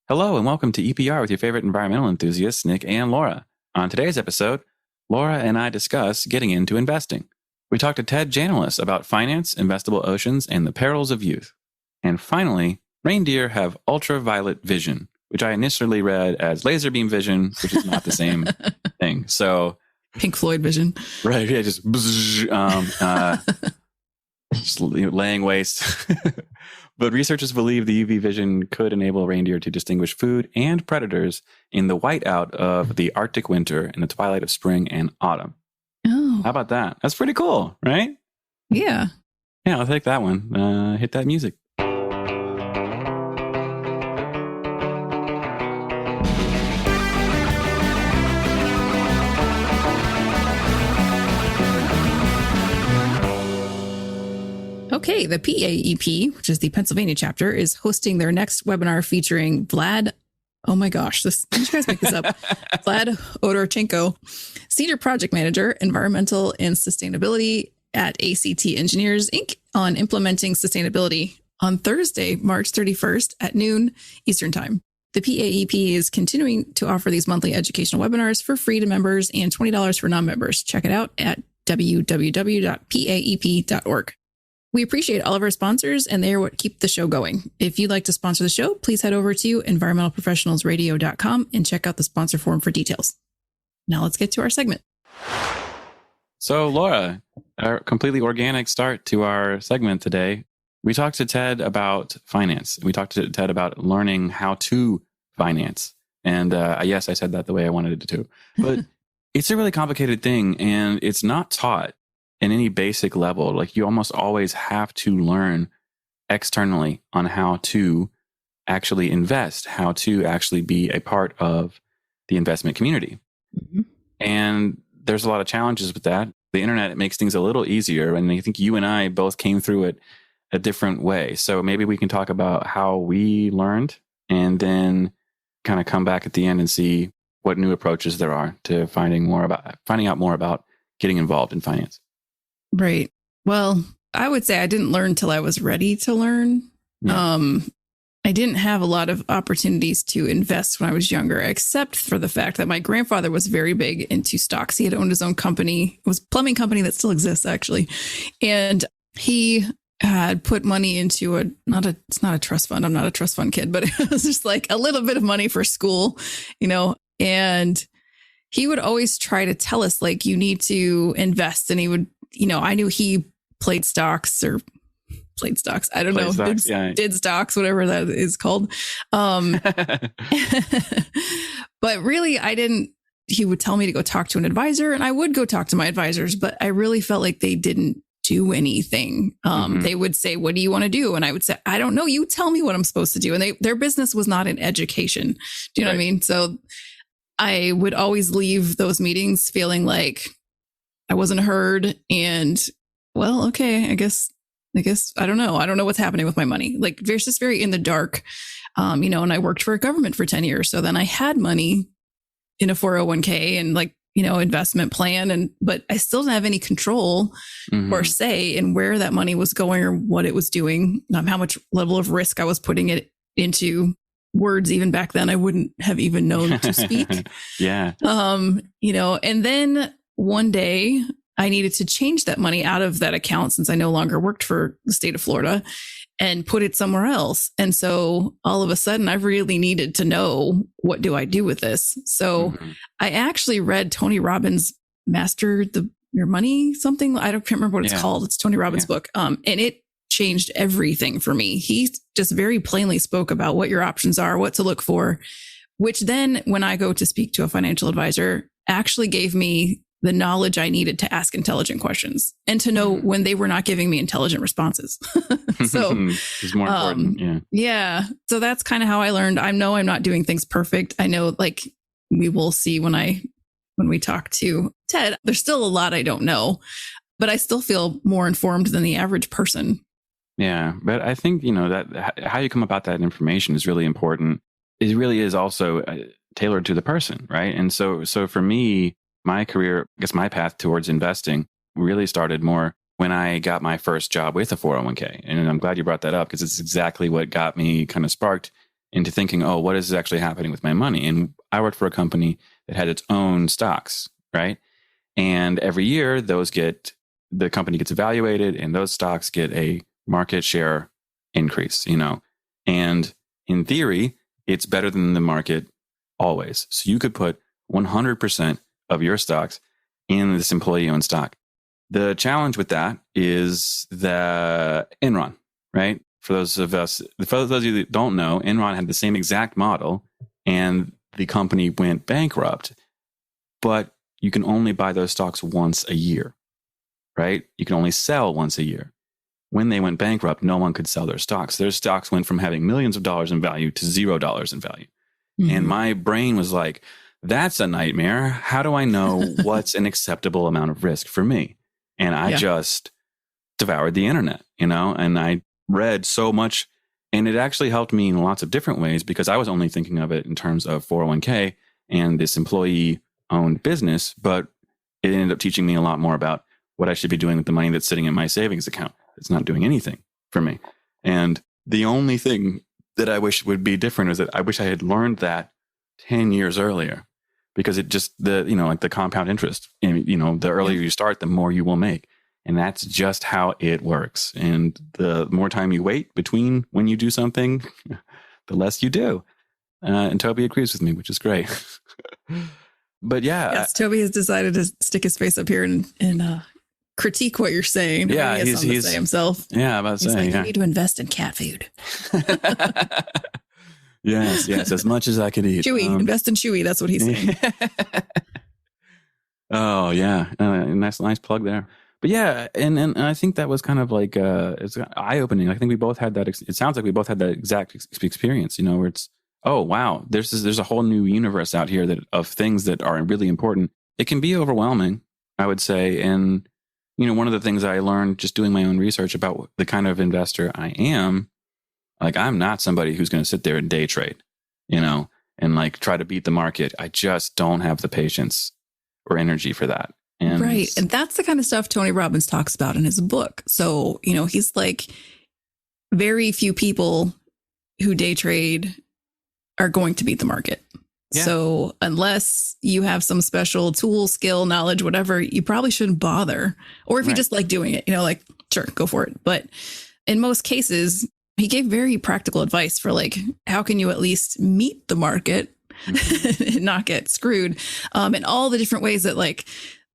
Hello and welcome to EPR with your favorite environmental enthusiasts, Nic and Laura. On today's episode, Laura and I discuss getting into investing. We talk to Ted Janulis about finance, investable oceans, and the perils of youth. And finally, reindeer have ultraviolet vision, which I initially read as laser beam vision, which is not the same thing. So, Pink Floyd vision. Right, yeah, just laying waste. But researchers believe the UV vision could enable reindeer to distinguish food and predators in the whiteout of the Arctic winter and the twilight of spring and autumn. Oh. How about that? That's pretty cool, right? Yeah. Yeah, I'll take that one. Hit that music. Okay, the PAEP, which is the Pennsylvania chapter, is hosting their next webinar featuring Vlad. Oh my gosh, did you guys make this up? Vlad Odorchenko, Senior Project Manager, Environmental and Sustainability at ACT Engineers, Inc., on implementing sustainability on Thursday, March 31st at noon Eastern Time. The PAEP is continuing to offer these monthly educational webinars for free to members and $20 for non-members. Check it out at www.paep.org. We appreciate all of our sponsors, and they are what keep the show going. If you'd like to sponsor the show, please head over to environmentalprofessionalsradio.com and check out the sponsor form for details. Now let's get to our segment. So, Laura, a completely organic start to our segment today. We talked to Ted about finance. We talked to Ted about learning how to finance. And yes, I said that the way I wanted it to. But it's a really complicated thing, and it's not taught in any basic level. Like, you almost always have to learn externally on how to actually invest, how to actually be a part of the investment community. Mm-hmm. And there's a lot of challenges with that. The internet makes things a little easier. And I think you and I both came through it a different way. So maybe we can talk about how we learned and then kind of come back at the end and see what new approaches there are to finding out more about getting involved in finance. Right. Well, I would say I didn't learn till I was ready to learn. Yeah. I didn't have a lot of opportunities to invest when I was younger, except for the fact that my grandfather was very big into stocks. He had owned his own company. It was a plumbing company that still exists, actually. And he had put money into it's not a trust fund. I'm not a trust fund kid, but it was just like a little bit of money for school, and he would always try to tell us, like, you need to invest. And he would, I knew he played stocks. I don't know. Stocks, did stocks, whatever that is called. But really, he would tell me to go talk to an advisor, and I would go talk to my advisors, but I really felt like they didn't do anything. They would say, what do you want to do? And I would say, I don't know. You tell me what I'm supposed to do. And their business was not in education. Do you know what I mean? So I would always leave those meetings feeling like I wasn't heard, and well, okay, I guess I don't know. I don't know what's happening with my money. Like, there's just very in the dark, and I worked for a government for 10 years. So then I had money in a 401k and investment plan, but I still didn't have any control or say in where that money was going or what it was doing, how much level of risk I was putting it into. Words even back then, I wouldn't have even known to speak. Yeah. And then one day I needed to change that money out of that account, since I no longer worked for the state of Florida, and put it somewhere else. And so all of a sudden I really needed to know, what do I do with this? So I actually read Tony Robbins' Master Your Money, something. I can't remember what it's called. It's Tony Robbins' book. And it changed everything for me. He just very plainly spoke about what your options are, what to look for, which then when I go to speak to a financial advisor, actually gave me the knowledge I needed to ask intelligent questions and to know when they were not giving me intelligent responses. So it's more important. Yeah. So that's kind of how I learned. I know I'm not doing things perfect. I know, like, we will see when we talk to Ted, there's still a lot I don't know, but I still feel more informed than the average person. Yeah. But I think, that how you come about that information is really important. It really is also tailored to the person, right? And so for me, my career, I guess my path towards investing really started more when I got my first job with a 401k. And I'm glad you brought that up, because it's exactly what got me kind of sparked into thinking, oh, what is actually happening with my money? And I worked for a company that had its own stocks, right? And every year the company gets evaluated and those stocks get a market share increase, and in theory, it's better than the market always. So you could put 100% of your stocks in this employee-owned stock. The challenge with that is the Enron, right? For those of you that don't know, Enron had the same exact model and the company went bankrupt, but you can only buy those stocks once a year, right? You can only sell once a year. When they went bankrupt, no one could sell their stocks. Their stocks went from having millions of dollars in value to $0 in value. Mm-hmm. And my brain was like, that's a nightmare. How do I know what's an acceptable amount of risk for me? And I just devoured the internet, and I read so much, and it actually helped me in lots of different ways because I was only thinking of it in terms of 401k and this employee-owned business, but it ended up teaching me a lot more about what I should be doing with the money that's sitting in my savings account. It's not doing anything for me. And the only thing that I wish would be different is that I wish I had learned that 10 years earlier, because it just, like the compound interest, the earlier you start, the more you will make. And that's just how it works. And the more time you wait between when you do something, the less you do. And Toby agrees with me, which is great. But yes, Toby has decided to stick his face up here and critique what you're saying. Yeah, he's to say himself. Yeah, about to say, you need to invest in cat food. Yes, as much as I could eat. Chewy, invest in Chewy. That's what he's saying. Oh yeah, nice plug there. But yeah, and I think that was kind of like it's eye opening. I think we both had that. It sounds like we both had that exact experience. Where it's, oh wow, there's a whole new universe out here of things that are really important. It can be overwhelming, I would say, and one of the things I learned just doing my own research about the kind of investor I am, like I'm not somebody who's going to sit there and day trade, and like try to beat the market. I just don't have the patience or energy for that. And right. And that's the kind of stuff Tony Robbins talks about in his book. So, he's like, very few people who day trade are going to beat the market. Yeah. So unless you have some special tool, skill, knowledge, whatever, you probably shouldn't bother. Or if you just like doing it, sure, go for it. But in most cases, he gave very practical advice for like, how can you at least meet the market and not get screwed? And all the different ways that like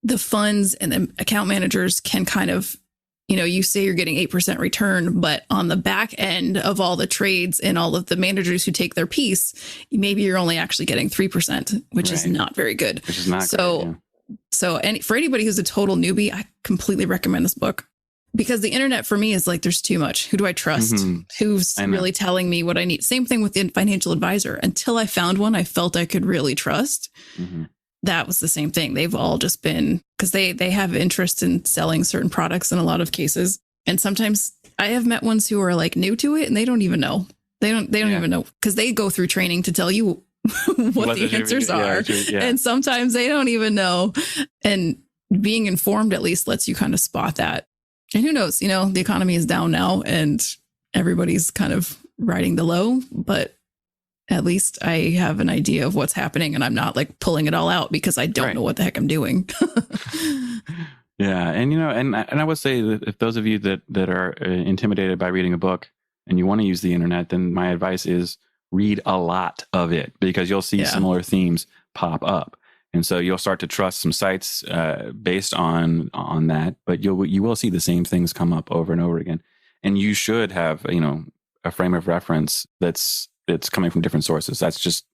the funds and the account managers can kind of, you say you're getting 8% return, but on the back end of all the trades and all of the managers who take their piece, maybe you're only actually getting 3%, which is not very good. Which is not so great, yeah. So for anybody who's a total newbie, I completely recommend this book, because the internet for me is like, there's too much. Who do I trust? Mm-hmm. Who's really telling me what I need? Same thing with the financial advisor. Until I found one I felt I could really trust. Mm-hmm. That was the same thing. They've all just been, because they have interest in selling certain products in a lot of cases. And sometimes I have met ones who are like new to it and they don't even know. They don't even know, because they go through training to tell you what the answers are. Yeah. And sometimes they don't even know. And being informed at least lets you kind of spot that. And who knows, the economy is down now and everybody's kind of riding the low, but at least I have an idea of what's happening and I'm not like pulling it all out because I don't know what the heck I'm doing. Yeah. And, and I would say that if those of you that are intimidated by reading a book and you want to use the internet, then my advice is read a lot of it, because you'll see similar themes pop up. And so you'll start to trust some sites based on that, but you will see the same things come up over and over again. And you should have, a frame of reference that's coming from different sources. That's just,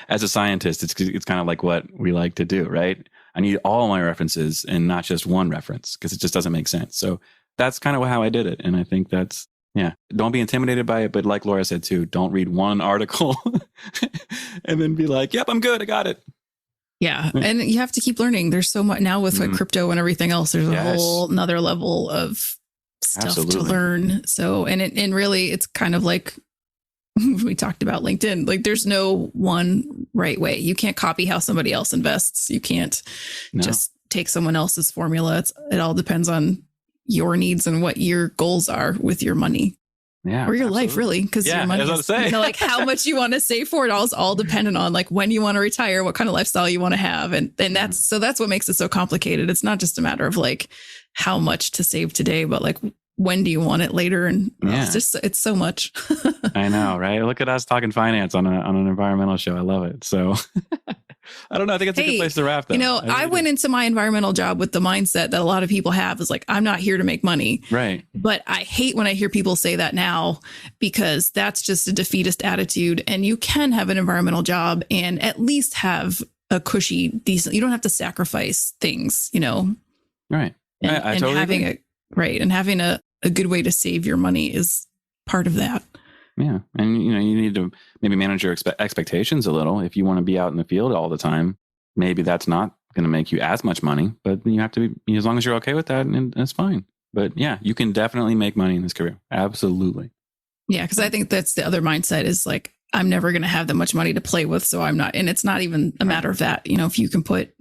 as a scientist, it's kind of like what we like to do, right? I need all my references and not just one reference, because it just doesn't make sense. So that's kind of how I did it. And I think that's, don't be intimidated by it. But like Laura said too, don't read one article and then be like, yep, I'm good. I got it. Yeah. And you have to keep learning. There's so much now with like crypto and everything else. There's a whole another level of stuff to learn. So, and really it's kind of like, we talked about LinkedIn. Like there's no one right way. You can't copy how somebody else invests. You can't just take someone else's formula. It all depends on your needs and what your goals are with your money. Yeah. Or your absolutely. life, really, because Yeah, your money that's what I'm is, saying. like how much you want to save for it all dependent on like when you want to retire, what kind of lifestyle you want to have. And that's what makes it so complicated. It's not just a matter of like how much to save today, but like when do you want it later? And it's so much. I know, right? Look at us talking finance on an environmental show. I love it. So I don't know. I think it's a good place to wrap, though. I went into my environmental job with the mindset that a lot of people have is like, I'm not here to make money. Right. But I hate when I hear people say that now, because that's just a defeatist attitude. And you can have an environmental job and at least have a cushy, decent, you don't have to sacrifice things, Right. I totally agree. And having a good way to save your money is part of that. Yeah. And, you need to maybe manage your expectations a little. If you want to be out in the field all the time, maybe that's not going to make you as much money, but you have to be, as long as you're okay with that, and it's fine. But yeah, you can definitely make money in this career. Absolutely. Yeah. Cause I think that's the other mindset is like, I'm never going to have that much money to play with. So I'm not, and it's not even a matter of that. If you can put,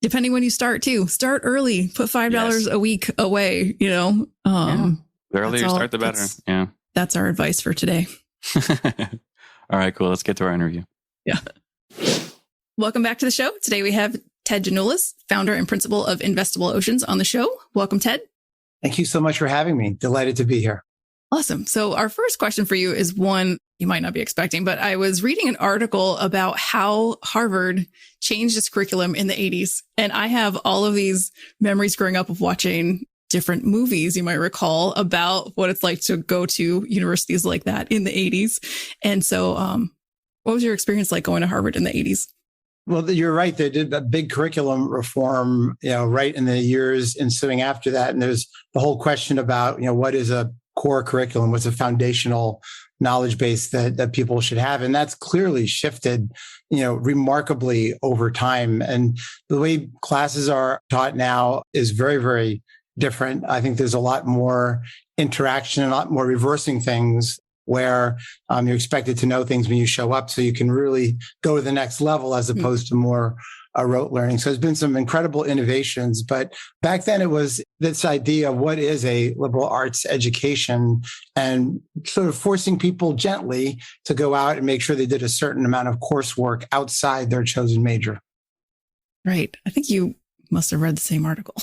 depending when you start start early, put $5 a week away, The earlier you start, the better. Yeah. That's our advice for today. All right, cool. Let's get to our interview. Yeah. Welcome back to the show. Today we have Ted Janulis, founder and principal of Investable Oceans, on the show. Welcome, Ted. Thank you so much for having me. Delighted to be here. Awesome. So our first question for you is one you might not be expecting, but I was reading an article about how Harvard changed its curriculum in the 80s. And I have all of these memories growing up of watching different movies you might recall about what it's like to go to universities like that in the 80s. And so what was your experience like going to Harvard in the 80s? Well, you're right. They did a big curriculum reform, right in the years ensuing after that. And there's the whole question about, what is a core curriculum? What's a foundational knowledge base that people should have? And that's clearly shifted, remarkably over time. And the way classes are taught now is very, very different. I think there's a lot more interaction and a lot more reversing things where you're expected to know things when you show up so you can really go to the next level as opposed to more rote learning. So there's been some incredible innovations, but back then it was this idea of what is a liberal arts education and sort of forcing people gently to go out and make sure they did a certain amount of coursework outside their chosen major. Right. I think you must have read the same article.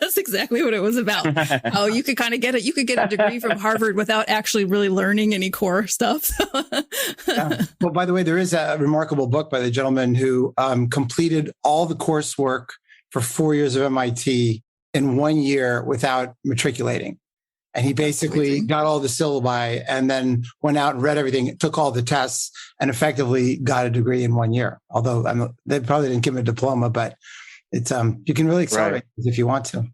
That's exactly what it was about. Oh, you could kind of get it. You could get a degree from Harvard without actually really learning any core stuff. Yeah. Well, by the way, there is a remarkable book by the gentleman who completed all the coursework for 4 years of MIT in 1 year without matriculating. And he basically got all the syllabi and then went out and read everything, took all the tests, and effectively got a degree in 1 year. Although they probably didn't give him a diploma, but it's you can really accelerate if you want to.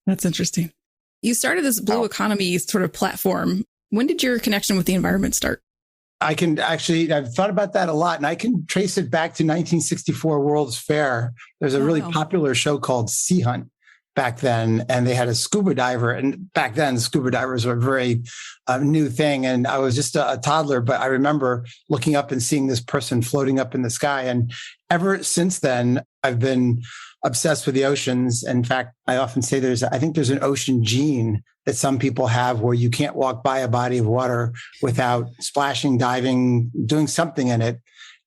That's interesting. You started this blue economy sort of platform. When did your connection with the environment start? I've thought about that a lot, and I can trace it back to 1964 World's Fair. There's a really popular show called Sea Hunt back then, and they had a scuba diver. And back then, scuba divers were a very new thing. And I was just a toddler, but I remember looking up and seeing this person floating up in the sky. And ever since then, I've been obsessed with the oceans. In fact, I often say I think there's an ocean gene that some people have where you can't walk by a body of water without splashing, diving, doing something in it.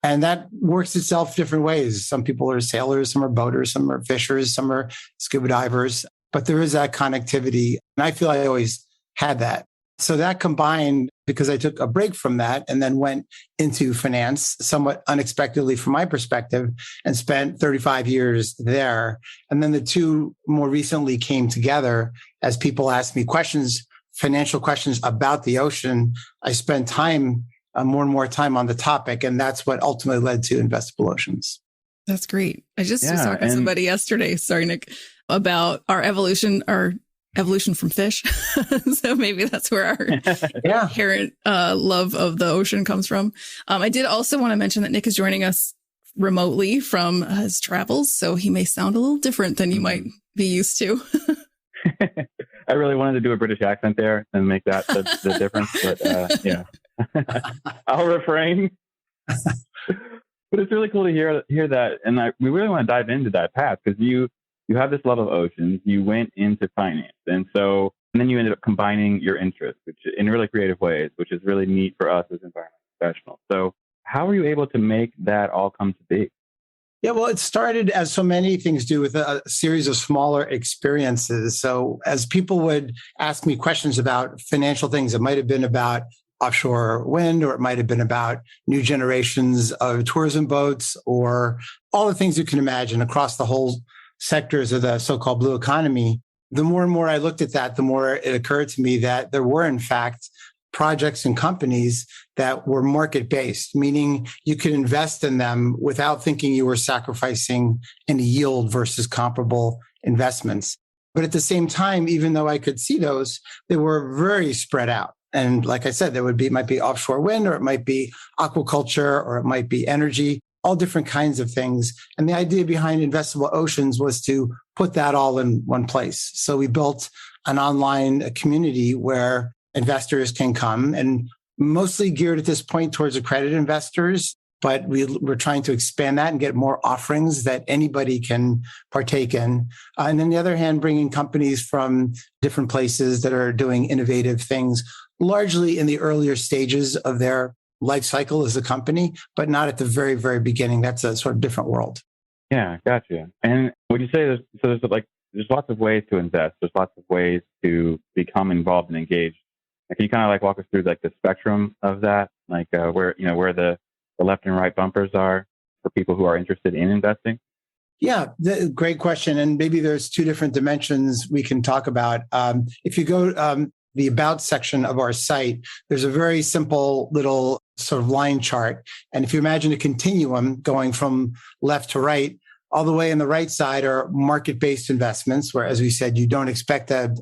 And that works itself different ways. Some people are sailors, some are boaters, some are fishers, some are scuba divers, but there is that connectivity. And I feel I always had that. So that combined, because I took a break from that and then went into finance somewhat unexpectedly from my perspective and spent 35 years there. And then the two more recently came together as people asked me questions, financial questions about the ocean. I spent time, more and more time on the topic. And that's what ultimately led to Investable Oceans. That's great. I just was talking to somebody yesterday, sorry, Nick, about our evolution from fish. So maybe that's where our inherent love of the ocean comes from. I did also want to mention that Nick is joining us remotely from his travels, so he may sound a little different than you might be used to. I really wanted to do a British accent there and make that the difference, but yeah, I'll refrain. But it's really cool to hear that, and we really want to dive into that path because you have this love of oceans. You went into finance, and so And then you ended up combining your interests, which in really creative ways, which is really neat for us as environmental professionals. So how were you able to make that all come to be? Yeah, well, it started, as so many things do, with a series of smaller experiences. So as people would ask me questions about financial things, it might have been about offshore wind, or it might have been about new generations of tourism boats, or all the things you can imagine across the whole sectors of the so-called blue economy. The more and more I looked at that, the more it occurred to me that there were, in fact, projects and companies that were market-based, meaning you could invest in them without thinking you were sacrificing any yield versus comparable investments. But at the same time, even though I could see those, they were very spread out. And like I said, it might be offshore wind, or it might be aquaculture, or it might be energy, all different kinds of things. And the idea behind Investable Oceans was to put that all in one place. So we built an online community where investors can come, and mostly geared at this point towards accredited investors. But we're trying to expand that and get more offerings that anybody can partake in. And on the other hand, bringing companies from different places that are doing innovative things, largely in the earlier stages of their life cycle as a company, but not at the very, very beginning. That's a sort of different world. Yeah, gotcha. And would you say there's lots of ways to invest. There's lots of ways to become involved and engaged. Can you kind of like walk us through like the spectrum of that, like where the left and right bumpers are for people who are interested in investing? Yeah, great question. And maybe there's two different dimensions we can talk about. If you go the About section of our site, there's a very simple little sort of line chart. And if you imagine a continuum going from left to right, all the way on the right side are market-based investments, where, as we said, you don't expect a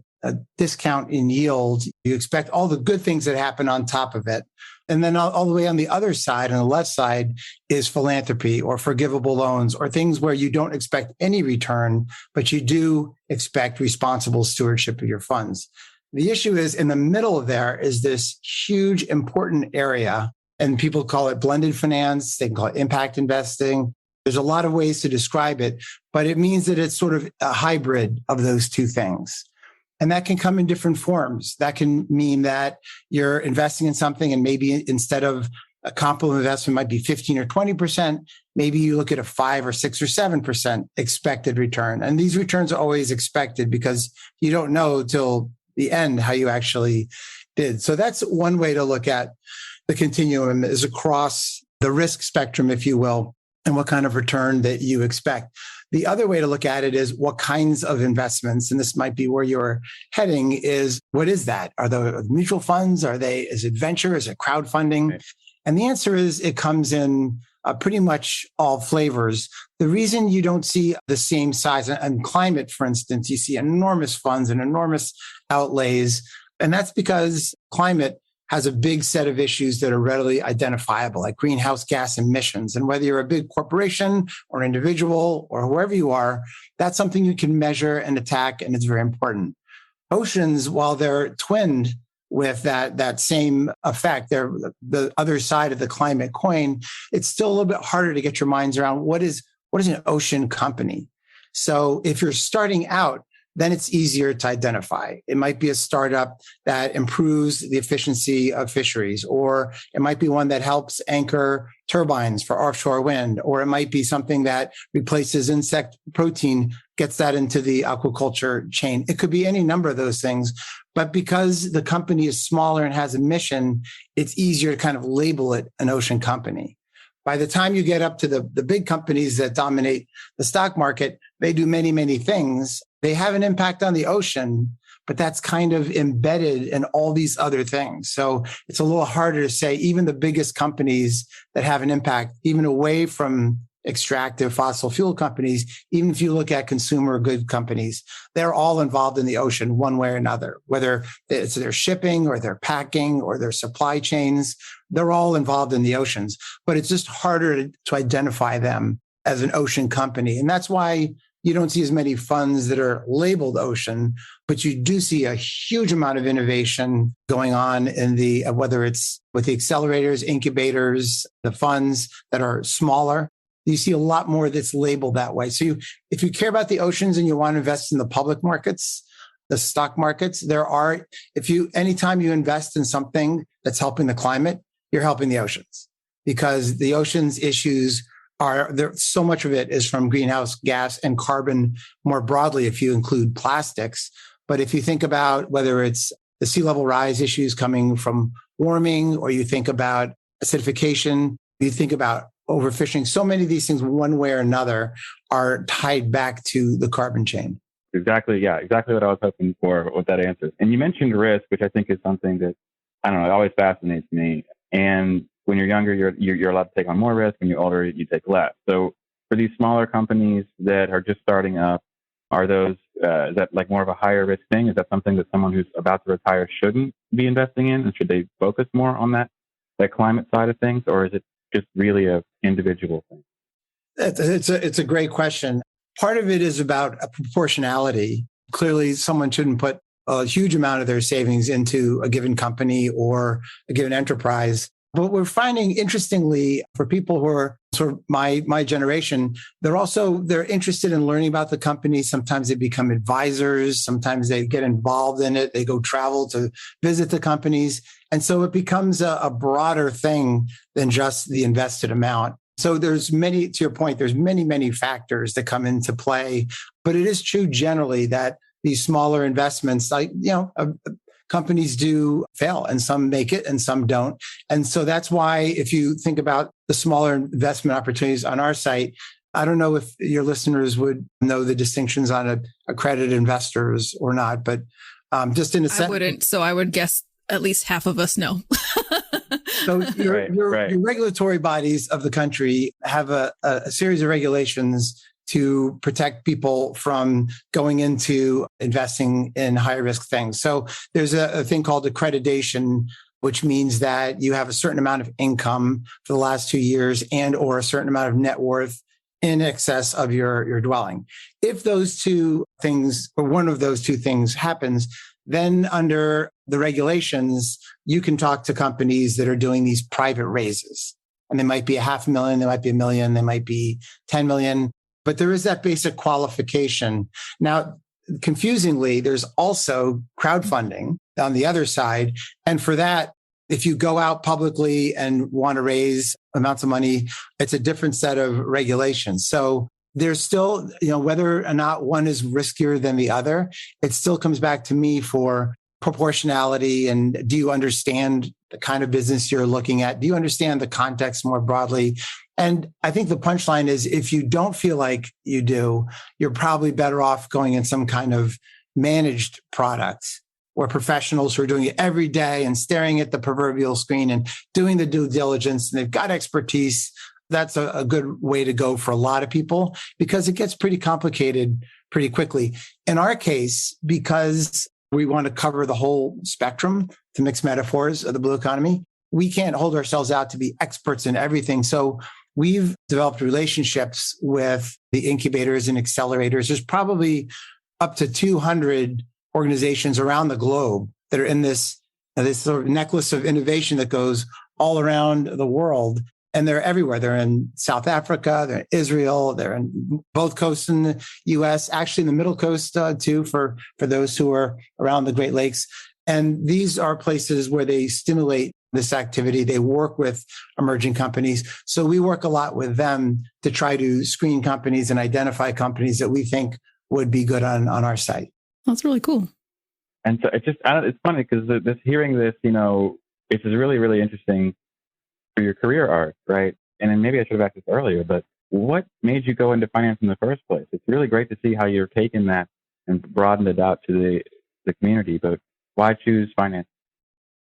discount in yield. You expect all the good things that happen on top of it. And then all the way on the other side, on the left side, is philanthropy or forgivable loans, or things where you don't expect any return, but you do expect responsible stewardship of your funds. The issue is, in the middle of there is this huge, important area, and people call it blended finance. They can call it impact investing. There's a lot of ways to describe it, but it means that it's sort of a hybrid of those two things. And that can come in different forms. That can mean that you're investing in something, and maybe instead of a comparable investment might be 15 or 20%, maybe you look at a 5 or 6 or 7% expected return. And these returns are always expected because you don't know till the end how you actually did. So that's one way to look at the continuum, is across the risk spectrum, if you will, and what kind of return that you expect. The other way to look at it is what kinds of investments, and this might be where you're heading, is what is that? Are they mutual funds? Is it venture? Is it crowdfunding? Okay. And the answer is it comes in pretty much all flavors. The reason you don't see the same size, and climate, for instance, you see enormous funds and enormous outlays, and that's because climate has a big set of issues that are readily identifiable, like greenhouse gas emissions. And whether you're a big corporation or individual or whoever you are, that's something you can measure and attack, and it's very important. Oceans, while they're twinned with that same effect, they're the other side of the climate coin, it's still a little bit harder to get your minds around what is an ocean company. So if you're starting out, then it's easier to identify. It might be a startup that improves the efficiency of fisheries, or it might be one that helps anchor turbines for offshore wind, or it might be something that replaces insect protein, gets that into the aquaculture chain. It could be any number of those things. But because the company is smaller and has a mission, it's easier to kind of label it an ocean company. By the time you get up to the big companies that dominate the stock market, they do many, many things. They have an impact on the ocean, but that's kind of embedded in all these other things. So it's a little harder to say even the biggest companies that have an impact, even away from extractive fossil fuel companies, even if you look at consumer good companies, they're all involved in the ocean one way or another, whether it's their shipping or their packing or their supply chains, they're all involved in the oceans. But it's just harder to identify them as an ocean company. And that's why you don't see as many funds that are labeled ocean, but you do see a huge amount of innovation going on in whether it's with the accelerators, incubators, the funds that are smaller. You see a lot more that's labeled that way. So if you care about the oceans and you want to invest in the public markets, the stock markets, anytime you invest in something that's helping the climate, you're helping the oceans, because the oceans issues are there. So much of it is from greenhouse gas and carbon more broadly, if you include plastics. But if you think about whether it's the sea level rise issues coming from warming, or you think about acidification, you think about overfishing, so many of these things, one way or another, are tied back to the carbon chain. Exactly. Yeah, exactly what I was hoping for with that answer. And you mentioned risk, which I think is something that, I don't know, it always fascinates me. And when you're younger, you're allowed to take on more risk. When you're older, you take less. So for these smaller companies that are just starting up, are those, is that like more of a higher risk thing? Is that something that someone who's about to retire shouldn't be investing in? And should they focus more on that climate side of things? Or is it just really a individual thing? It's a great question. Part of it is about a proportionality. Clearly, someone shouldn't put a huge amount of their savings into a given company or a given enterprise. But we're finding, interestingly, for people who are sort of my generation, they're interested in learning about the company. Sometimes they become advisors. Sometimes they get involved in it. They go travel to visit the companies. And so it becomes a broader thing than just the invested amount. So to your point, there's many factors that come into play. But it is true generally that these smaller investments, companies do fail, and some make it and some don't. And so that's why, if you think about the smaller investment opportunities on our site, I don't know if your listeners would know the distinctions on accredited investors or not, but just in a sense. I wouldn't. So I would guess at least half of us know. So your regulatory bodies of the country have a series of regulations to protect people from going into investing in high risk things. So there's a thing called accreditation, which means that you have a certain amount of income for the last 2 years and or a certain amount of net worth in excess of your dwelling. If those two things, or one of those two things happens, then under the regulations, you can talk to companies that are doing these private raises. And they might be $500,000, they might be $1 million, they might be 10 million. But there is that basic qualification. Now, confusingly, there's also crowdfunding on the other side. And for that, if you go out publicly and want to raise amounts of money, it's a different set of regulations. So there's still, whether or not one is riskier than the other, it still comes back to me for proportionality. And do you understand the kind of business you're looking at? Do you understand the context more broadly? And I think the punchline is, if you don't feel like you do, you're probably better off going in some kind of managed product where professionals who are doing it every day and staring at the proverbial screen and doing the due diligence, and they've got expertise. That's a good way to go for a lot of people, because it gets pretty complicated pretty quickly. In our case, because we want to cover the whole spectrum, to mix metaphors, of the blue economy, we can't hold ourselves out to be experts in everything. So we've developed relationships with the incubators and accelerators. There's probably up to 200 organizations around the globe that are in this sort of necklace of innovation that goes all around the world. And they're everywhere. They're in South Africa, they're in Israel, they're in both coasts in the US, actually in the Middle Coast too, for those who are around the Great Lakes. And these are places where they stimulate this activity. They work with emerging companies. So we work a lot with them to try to screen companies and identify companies that we think would be good on our site. That's really cool. And so it's funny because hearing this, it's really, really interesting for your career arc, right? And then maybe I should have asked this earlier, but what made you go into finance in the first place? It's really great to see how you're taking that and broadened it out to the community, but why choose finance?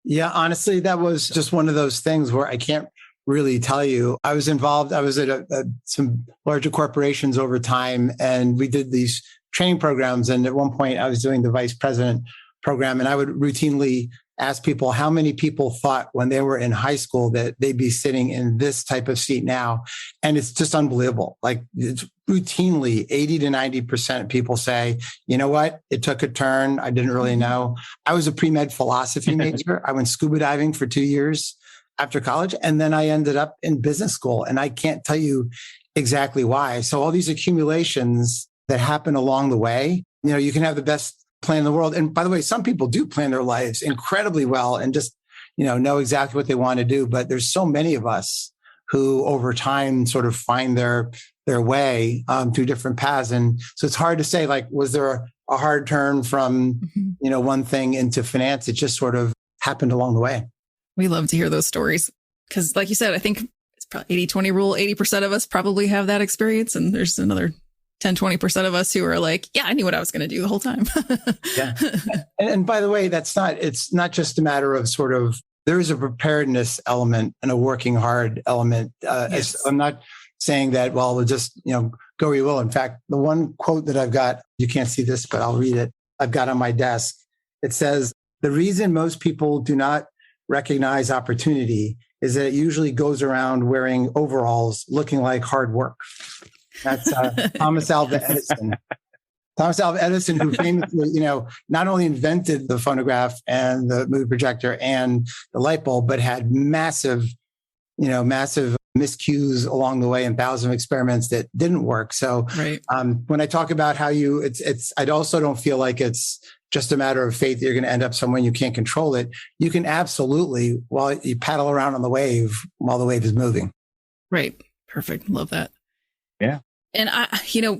Yeah, honestly, that was just one of those things where I can't really tell you. I was involved. I was at some larger corporations over time, and we did these training programs. And at one point, I was doing the vice president program, and I would routinely ask people how many people thought when they were in high school that they'd be sitting in this type of seat now. And it's just unbelievable. Like, it's routinely 80 to 90% of people say, you know what? It took a turn. I didn't really know. I was a pre-med philosophy major. I went scuba diving for 2 years after college. And then I ended up in business school. And I can't tell you exactly why. So all these accumulations that happen along the way, you can have the best plan the world. And by the way, some people do plan their lives incredibly well and just, know exactly what they want to do. But there's so many of us who over time sort of find their way through different paths. And so it's hard to say, like, was there a hard turn from, one thing into finance? It just sort of happened along the way. We love to hear those stories because, like you said, I think it's probably 80-20 rule. 80% of us probably have that experience. And there's another 10-20% of us who are like, yeah, I knew what I was going to do the whole time. Yeah. And by the way, it's not just a matter of sort of, there is a preparedness element and a working hard element. Yes. I'm not saying that, well, we'll just, go where you will. In fact, the one quote that I've got, you can't see this, but I'll read it. I've got on my desk. It says, the reason most people do not recognize opportunity is that it usually goes around wearing overalls, looking like hard work. That's Thomas Alva Edison. Thomas Alva Edison, who famously, not only invented the phonograph and the movie projector and the light bulb, but had massive miscues along the way and thousands of experiments that didn't work. So right. When I talk about how I also don't feel like it's just a matter of fate that you're going to end up somewhere and you can't control it. You can absolutely, while you paddle around on the wave while the wave is moving. Right. Perfect. Love that. Yeah. And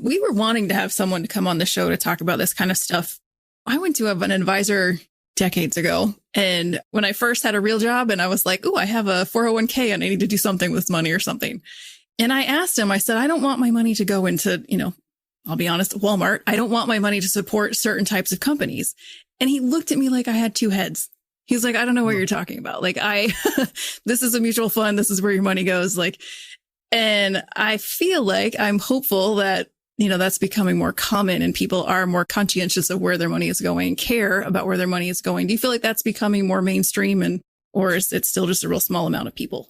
we were wanting to have someone to come on the show to talk about this kind of stuff. I went to an advisor decades ago. And when I first had a real job and I was like, I have a 401k and I need to do something with money or something. And I asked him, I said, I don't want my money to go into, I'll be honest, Walmart. I don't want my money to support certain types of companies. And he looked at me like I had two heads. He's like, I don't know what you're talking about. Like this is a mutual fund. This is where your money goes. And I feel like I'm hopeful that, that's becoming more common and people are more conscientious of where their money is going and care about where their money is going. Do you feel like that's becoming more mainstream or is it still just a real small amount of people?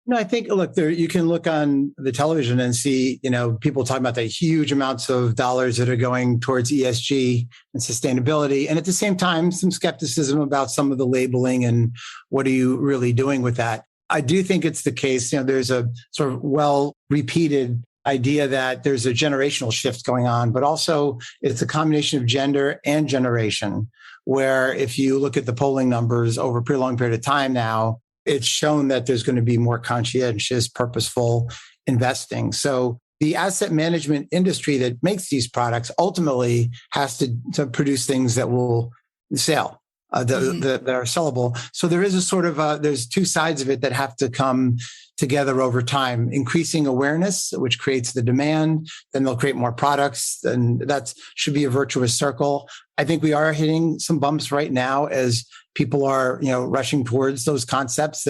No, I think, look, you can look on the television and see, people talking about the huge amounts of dollars that are going towards ESG and sustainability. And at the same time, some skepticism about some of the labeling and what are you really doing with that? I do think it's the case. There's a sort of well-repeated idea that there's a generational shift going on, but also it's a combination of gender and generation, where if you look at the polling numbers over a pretty long period of time now, it's shown that there's going to be more conscientious, purposeful investing. So the asset management industry that makes these products ultimately has to produce things that will sell. That are sellable. So there is a sort of, there's two sides of it that have to come together over time. Increasing awareness, which creates the demand, then they'll create more products, and that should be a virtuous circle. I think we are hitting some bumps right now as people are, rushing towards those concepts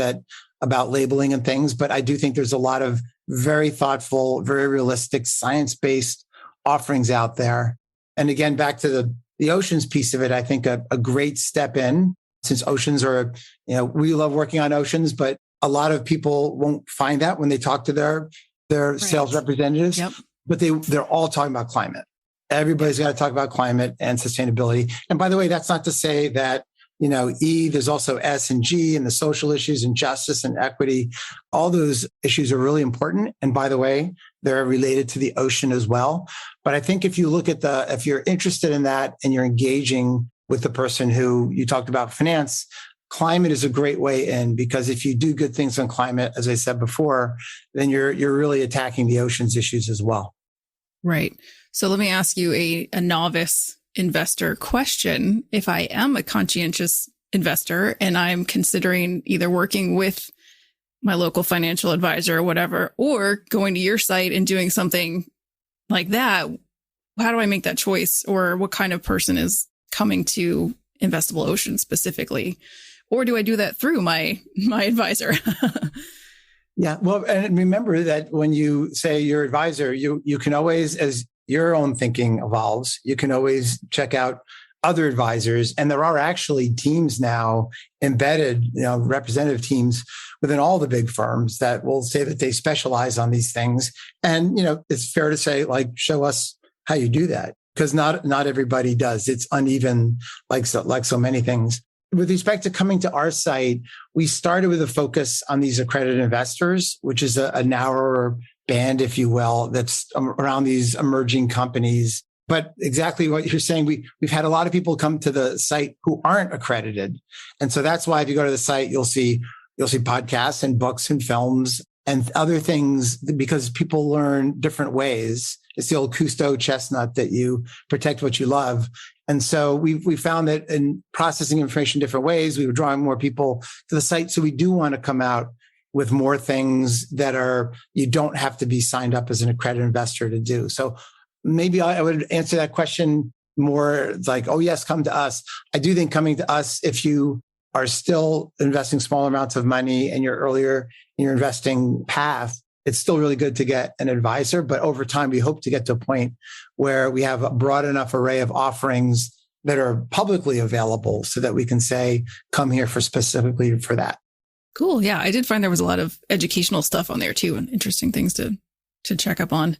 about labeling and things. But I do think there's a lot of very thoughtful, very realistic, science-based offerings out there. And again, back to the oceans piece of it, I think a great step in, since oceans are, we love working on oceans, but a lot of people won't find that when they talk to their right. sales representatives, yep. But they're all talking about climate. Everybody's got to talk about climate and sustainability. And by the way, that's not to say that, there's also S and G and the social issues and justice and equity. All those issues are really important. And by the way, they're related to the ocean as well. But I think if you look at if you're interested in that and you're engaging with the person who you talked about finance, climate is a great way in, because if you do good things on climate, as I said before, then you're really attacking the ocean's issues as well. Right. So let me ask you a novice investor question. If I am a conscientious investor and I'm considering either working with my local financial advisor or whatever, or going to your site and doing something like that, how do I make that choice? Or what kind of person is coming to Investable Oceans specifically? Or do I do that through my advisor? Yeah. Well, and remember that when you say your advisor, you can always, as your own thinking evolves, you can always check out other advisors. And there are actually teams now embedded, representative teams within all the big firms that will say that they specialize on these things. And, it's fair to say, show us how you do that, because not everybody does. It's uneven, like so many things. With respect to coming to our site, we started with a focus on these accredited investors, which is a narrower band, if you will, that's around these emerging companies But exactly what you're saying, we've had a lot of people come to the site who aren't accredited. And so that's why if you go to the site, you'll see podcasts and books and films and other things, because people learn different ways. It's the old Cousteau chestnut that you protect what you love. And so we found that in processing information different ways, we were drawing more people to the site. So we do want to come out with more things that you don't have to be signed up as an accredited investor to do. So maybe I would answer that question more like, oh yes, come to us. I do think coming to us, if you are still investing small amounts of money and you're earlier in your investing path, it's still really good to get an advisor. But over time, we hope to get to a point where we have a broad enough array of offerings that are publicly available so that we can say, come here specifically for that. Cool. Yeah, I did find there was a lot of educational stuff on there too, and interesting things to check up on.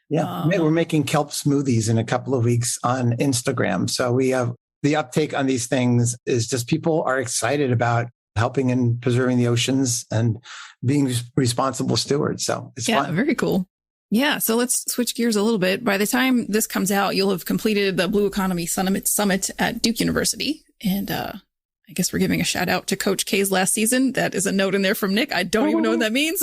Yeah, we're making kelp smoothies in a couple of weeks on Instagram. So we have the uptake on these things is just people are excited about helping and preserving the oceans and being responsible stewards. So it's fun. Very cool. Yeah. So let's switch gears a little bit. By the time this comes out, you'll have completed the Blue Economy Summit at Duke University. And I guess we're giving a shout out to Coach K's last season. That is a note in there from Nick. I don't even know what that means.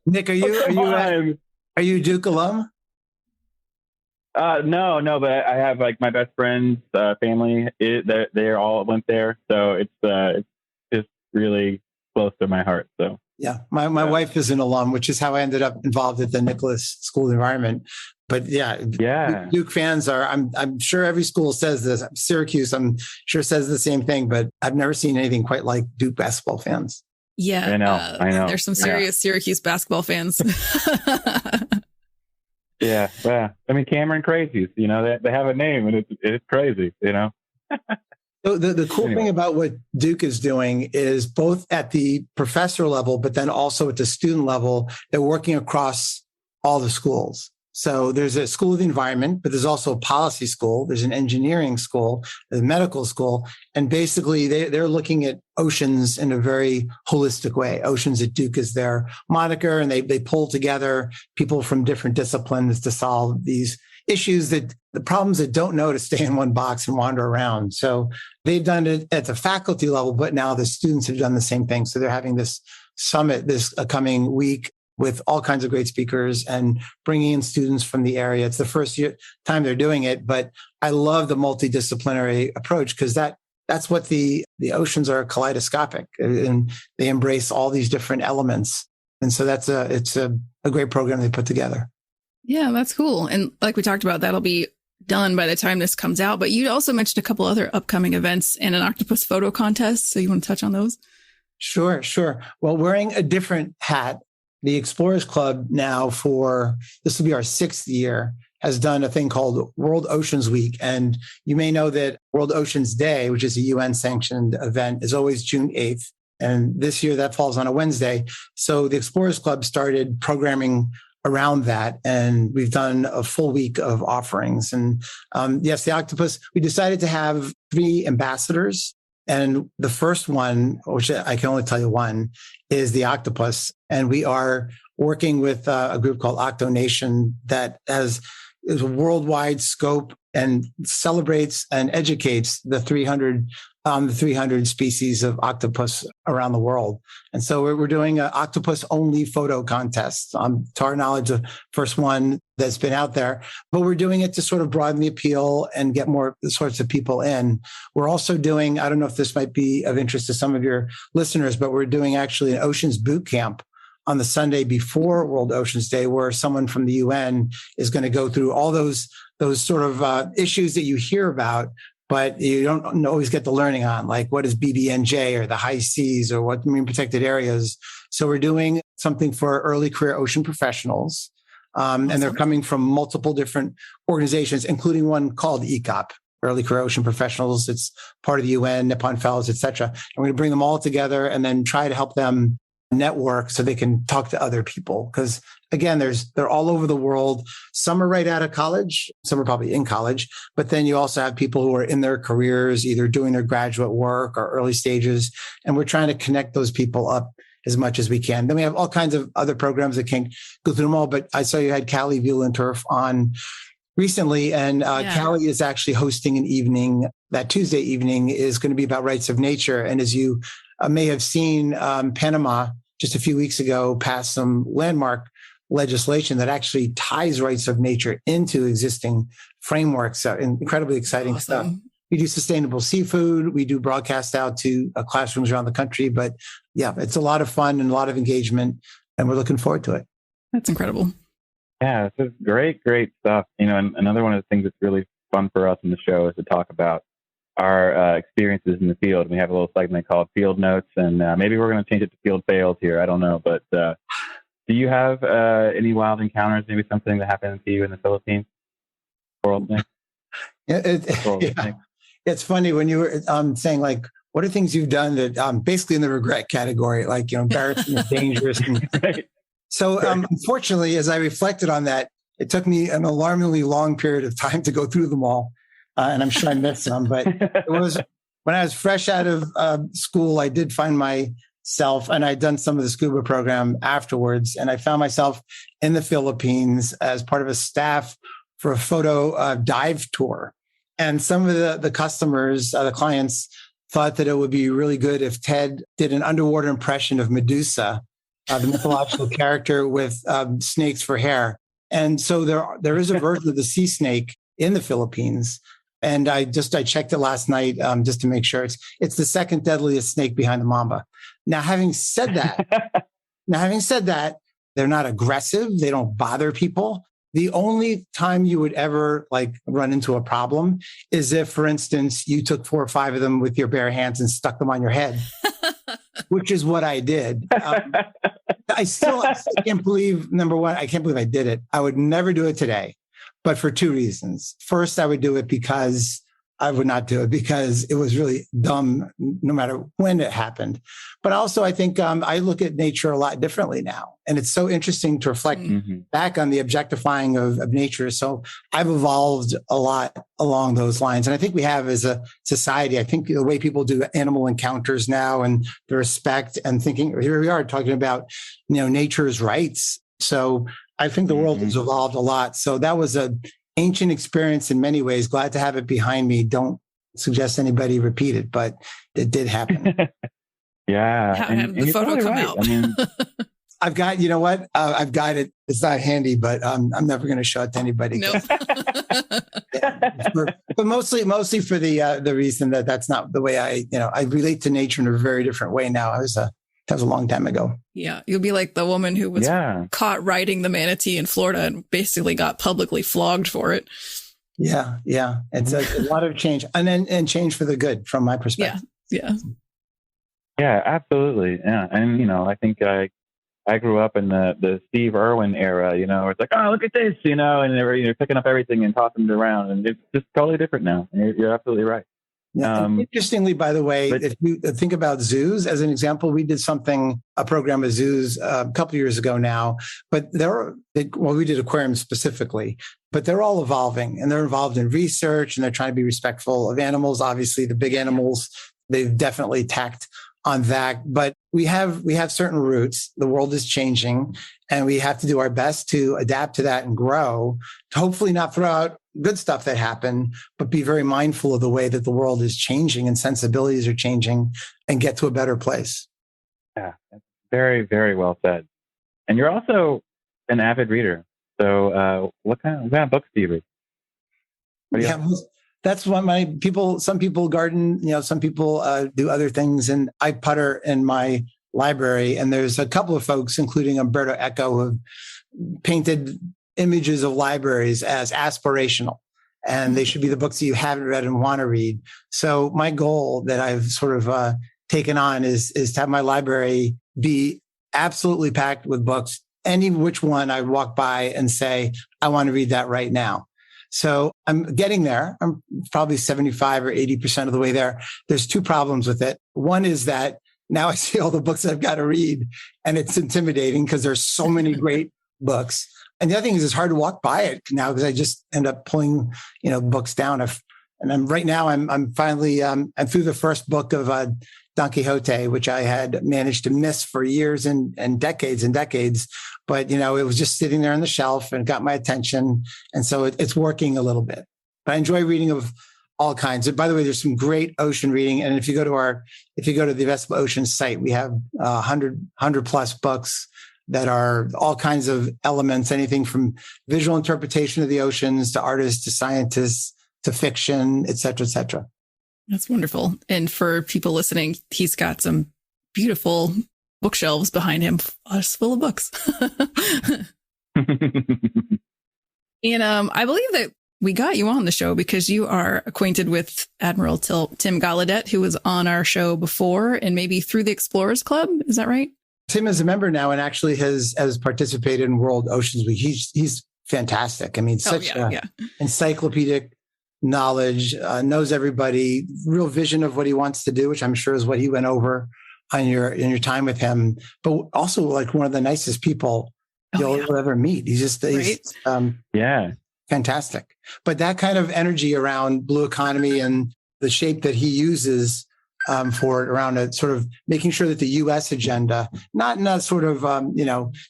Nick, are you a Duke alum? No, but I have like my best friend's family. They all went there, so it's just really close to my heart. So yeah, my wife is an alum, which is how I ended up involved at the Nicholas School of Environment. But yeah, Duke fans are. I'm sure every school says this. Syracuse, I'm sure says the same thing, but I've never seen anything quite like Duke basketball fans. Yeah, I know. There's some serious Syracuse basketball fans. Yeah. I mean, Cameron Crazies, they have a name and it's crazy, So the cool thing about what Duke is doing is both at the professor level, but then also at the student level, they're working across all the schools. So there's a school of the environment, but there's also a policy school. There's an engineering school, a medical school. And basically they're looking at oceans in a very holistic way. Oceans at Duke is their moniker, and they pull together people from different disciplines to solve these issues, that the problems that don't know to stay in one box and wander around. So they've done it at the faculty level, but now the students have done the same thing. So they're having this summit this coming week with all kinds of great speakers and bringing in students from the area. It's the first time they're doing it, but I love the multidisciplinary approach, because that's what the oceans are kaleidoscopic, and they embrace all these different elements. And so it's a great program they put together. Yeah, that's cool. And like we talked about, that'll be done by the time this comes out. But you also mentioned a couple other upcoming events and an octopus photo contest. So you want to touch on those? Sure. Well, wearing a different hat, the Explorers Club now this will be our 6th year, has done a thing called World Oceans Week. And you may know that World Oceans Day, which is a UN sanctioned event, is always June 8th. And this year that falls on a Wednesday. So the Explorers Club started programming around that. And we've done a full week of offerings. And yes, the octopus, we decided to have 3 ambassadors. And the first one, which I can only tell you one, is the octopus. And we are working with a group called Octo Nation that is a worldwide scope and celebrates and educates the 300 species of octopus around the world. And so we're doing an octopus only photo contest. To our knowledge, the first one that's been out there, but we're doing it to sort of broaden the appeal and get more sorts of people in. We're also doing, I don't know if this might be of interest to some of your listeners, but we're doing actually an oceans boot camp on the Sunday before World Oceans Day, where someone from the UN is going to go through all those sort of issues that you hear about, but you don't always get the learning on, like what is BBNJ or the high seas or what marine protected areas. So we're doing something for early career ocean professionals. Awesome. And they're coming from multiple different organizations, including one called ECOP, Early Career Ocean Professionals. It's part of the UN, Nippon Fellows, et cetera. And we're going to bring them all together and then try to help them network so they can talk to other people. Because again, they're all over the world. Some are right out of college. Some are probably in college. But then you also have people who are in their careers, either doing their graduate work or early stages. And we're trying to connect those people up as much as we can. Then we have all kinds of other programs that can't go through them all. But I saw you had Callie Vuelenturf on recently, and Callie is actually hosting an evening. That Tuesday evening is going to be about rights of nature. And as you may have seen, Panama just a few weeks ago passed some landmark legislation that actually ties rights of nature into existing frameworks. So incredibly exciting stuff. We do sustainable seafood. We do broadcast out to classrooms around the country. But yeah, it's a lot of fun and a lot of engagement, and we're looking forward to it. That's incredible. Yeah, this is great stuff. And another one of the things that's really fun for us in the show is to talk about our experiences in the field. We have a little segment called Field Notes, and maybe we're going to change it to Field Fails here. I don't know, but do you have any wild encounters? Maybe something that happened to you in the Philippines? It's funny when you were saying, like, what are things you've done that basically in the regret category, like, embarrassing and dangerous. Right. So unfortunately, as I reflected on that, it took me an alarmingly long period of time to go through them all. And I'm sure I missed some, but it was when I was fresh out of school, I did find myself, and I'd done some of the scuba program afterwards, and I found myself in the Philippines as part of a staff for a photo dive tour. And some of the customers, the clients, thought that it would be really good if Ted did an underwater impression of Medusa, the mythological character with snakes for hair. And so there is a version of the sea snake in the Philippines. And I checked it last night just to make sure it's the second deadliest snake behind the mamba. Now, having said that, they're not aggressive. They don't bother people. The only time you would ever run into a problem is if, for instance, you took 4 or 5 of them with your bare hands and stuck them on your head, which is what I did. I still can't believe, number one, I can't believe I did it. I would never do it today, but for 2 reasons. First, I would do it because I would not do it because it was really dumb, no matter when it happened. But also, I think I look at nature a lot differently now. And it's so interesting to reflect back on the objectifying of nature. So I've evolved a lot along those lines. And I think we have as a society, I think the way people do animal encounters now and the respect and thinking, here we are talking about, nature's rights. So I think the world has evolved a lot. So that was an ancient experience in many ways. Glad to have it behind me. Don't suggest anybody repeat it, but it did happen. Yeah. How did the photo come out? I mean, I've got, I've got it. It's not handy, but I'm never going to show it to anybody. Nope. But mostly for the reason that that's not the way I relate to nature in a very different way now. That was a long time ago. Yeah. You'll be like the woman who was caught riding the manatee in Florida and basically got publicly flogged for it. Yeah. Yeah. It's a lot of change and change for the good from my perspective. Yeah. Yeah, absolutely. Yeah. And, I think I grew up in the Steve Irwin era, where it's like, oh, look at this, and you're picking up everything and tossing it around. And it's just totally different now. You're absolutely right. Yeah. Interestingly, by the way, if you think about zoos as an example, we did a program with zoos a couple of years ago now, but we did aquariums specifically, but they're all evolving and they're involved in research and they're trying to be respectful of animals. Obviously, the big animals, they've definitely tacked on that, but we have certain roots. The world is changing and we have to do our best to adapt to that and grow, to hopefully not throw out good stuff that happened, but be very mindful of the way that the world is changing and sensibilities are changing and get to a better place. Yeah, very, very well said. And you're also an avid reader. So what kind of books do you read? That's what some people garden, some people do other things. And I putter in my library. And there's a couple of folks, including Umberto Eco, who have painted images of libraries as aspirational. And they should be the books that you haven't read and want to read. So my goal that I've sort of taken on is to have my library be absolutely packed with books, any which one I walk by and say, I want to read that right now. So I'm getting there. I'm probably 75 or 80% of the way there. There's 2 problems with it. One is that now I see all the books I've got to read and it's intimidating because there's so many great books. And the other thing is it's hard to walk by it now because I just end up pulling, books down. I'm finally, I'm through the first book of Don Quixote, which I had managed to miss for years and decades and decades. But, it was just sitting there on the shelf and got my attention. And so it's working a little bit. But I enjoy reading of all kinds. And by the way, there's some great ocean reading. And if you go to the Investable Oceans site, we have 100 plus books that are all kinds of elements, anything from visual interpretation of the oceans to artists to scientists to fiction, et cetera, et cetera. That's wonderful. And for people listening, he's got some beautiful bookshelves behind him, just full of books. And I believe that we got you on the show because you are acquainted with Admiral Tim Gallaudet, who was on our show before and maybe through the Explorers Club. Is that right? Tim is a member now and actually has participated in World Oceans Week. He's fantastic. I mean, encyclopedic knowledge, knows everybody, real vision of what he wants to do, which I'm sure is what he went over in your time with him, but also like one of the nicest people you'll ever meet. He's fantastic. But that kind of energy around blue economy and the shape that he uses for it around a sort of making sure that the U.S. agenda, not in a sort of,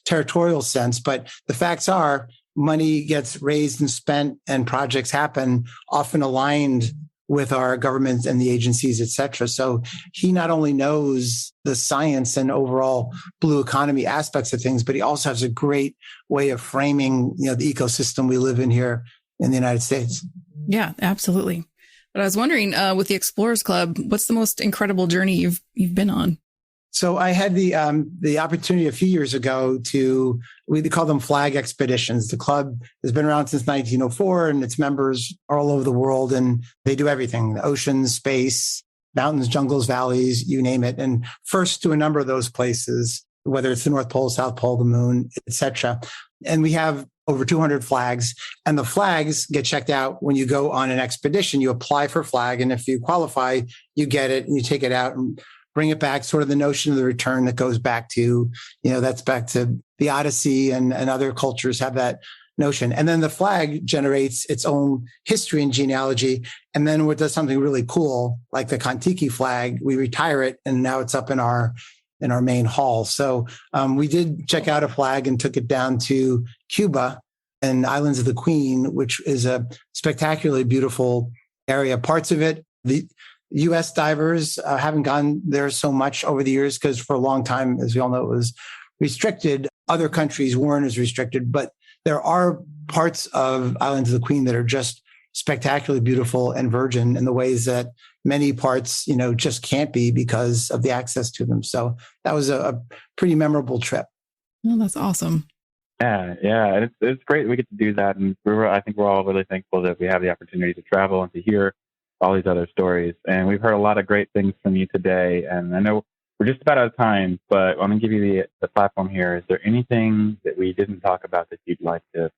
territorial sense, but the facts are money gets raised and spent and projects happen often aligned with our governments and the agencies, et cetera. So he not only knows the science and overall blue economy aspects of things, but he also has a great way of framing, the ecosystem we live in here in the United States. Yeah, absolutely. But I was wondering, with the Explorers Club, what's the most incredible journey you've been on? So I had the opportunity a few years ago we call them flag expeditions. The club has been around since 1904 and its members are all over the world and they do everything, the oceans, space, mountains, jungles, valleys, you name it. And first to a number of those places, whether it's the North Pole, South Pole, the moon, et cetera. And we have over 200 flags and the flags get checked out when you go on an expedition. You apply for a flag and if you qualify, you get it and you take it out and bring it back, sort of the notion of the return that goes back to, that's back to the Odyssey and other cultures have that notion. And then the flag generates its own history and genealogy. And then it does something really cool, like the Kon-Tiki flag, we retire it and now it's up in our main hall. So we did check out a flag and took it down to Cuba and Islands of the Queen, which is a spectacularly beautiful area. Parts of it, the U.S. divers haven't gone there so much over the years because for a long time, as we all know, it was restricted. Other countries weren't as restricted, but there are parts of Islands of the Queen that are just spectacularly beautiful and virgin in the ways that many parts, just can't be because of the access to them. So that was a pretty memorable trip. Oh, that's awesome. Yeah. It's great we get to do that. And I think we're all really thankful that we have the opportunity to travel and to hear all these other stories. And we've heard a lot of great things from you today. And I know we're just about out of time, but I'm going to give you the platform here. Is there anything that we didn't talk about that you'd like to?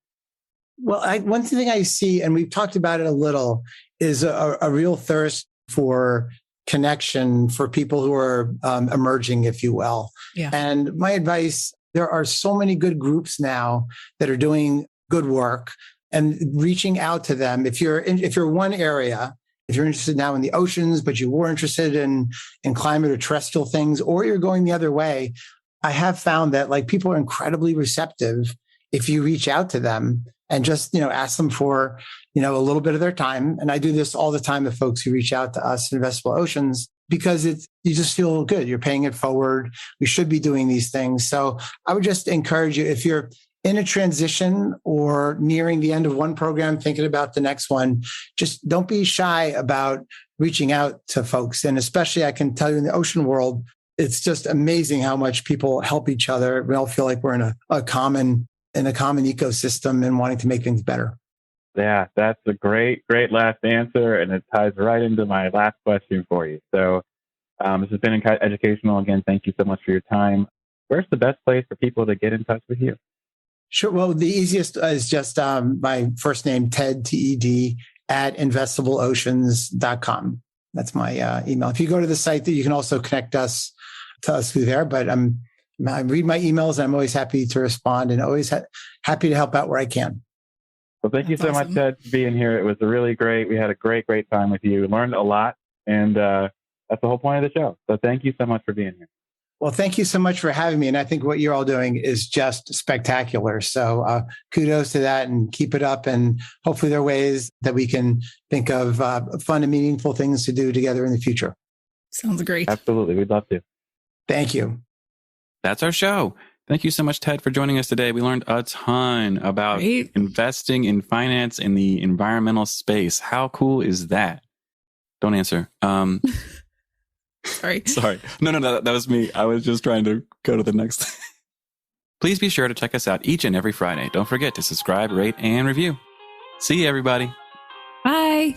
Well, one thing I see, and we've talked about it a little, is a real thirst for connection for people who are emerging, if you will. Yeah. And my advice, there are so many good groups now that are doing good work and reaching out to them. If you're one area, if you're interested now in the oceans, but you were interested in climate or terrestrial things, or you're going the other way, I have found that people are incredibly receptive if you reach out to them and just, ask them for, a little bit of their time. And I do this all the time with folks who reach out to us at Investable Oceans because you just feel good. You're paying it forward. We should be doing these things. So I would just encourage you, if you're in a transition or nearing the end of one program, thinking about the next one, just don't be shy about reaching out to folks. And especially I can tell you in the ocean world, it's just amazing how much people help each other. We all feel like we're in a common ecosystem and wanting to make things better. Yeah, that's a great last answer. And it ties right into my last question for you. So this has been educational. Again, thank you so much for your time. Where's the best place for people to get in touch with you? Sure. Well, the easiest is just my first name, Ted, TED, at investableoceans.com. That's my email. If you go to the site, you can also connect us through there. But I read my emails and I'm always happy to respond and always happy to help out where I can. Well, thank you so much, Ted, for being here. It was really great. We had a great time with you. Learned a lot. And that's the whole point of the show. So thank you so much for being here. Well, thank you so much for having me. And I think what you're all doing is just spectacular. So kudos to that and keep it up. And hopefully there are ways that we can think of fun and meaningful things to do together in the future. Sounds great. Absolutely. We'd love to. Thank you. That's our show. Thank you so much, Ted, for joining us today. We learned a ton about investing in finance in the environmental space. How cool is that? Don't answer. Sorry. No, that was me. I was just trying to go to the next. Please be sure to check us out each and every Friday. Don't forget to subscribe, rate, and review. See you, everybody. Bye.